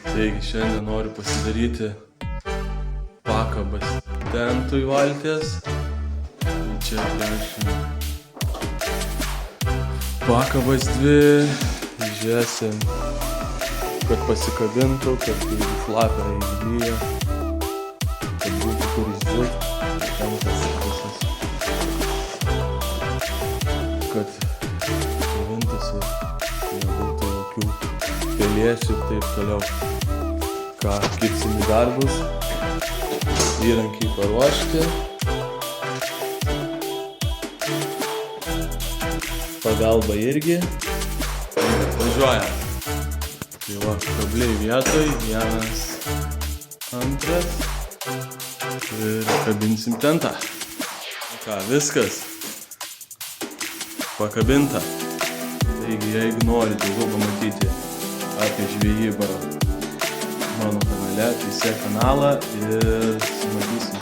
Taigi šiandien noriu pasidaryti pakabas tentui valties. Čia prašym pakabas dvi, žiūrėsim, kad pasikabintų, kad jeigu šlapia įgyja, kad būtų kur išdžiūt, tentas visas, kad kabintųsi, nebūtų jokių pelėsių ir taip toliau. Ką, kibsim į darbus, įrankiai paruošti, pagalba irgi, važiuojam. Tai va, kabliai vietoj, vienas, antras ir kabinsim tentą. Ką, viskas pakabinta. Taigi, jeigu norite daugiau pamatyti apie žvejybą mano kanale, tai sek kanalą ir matysim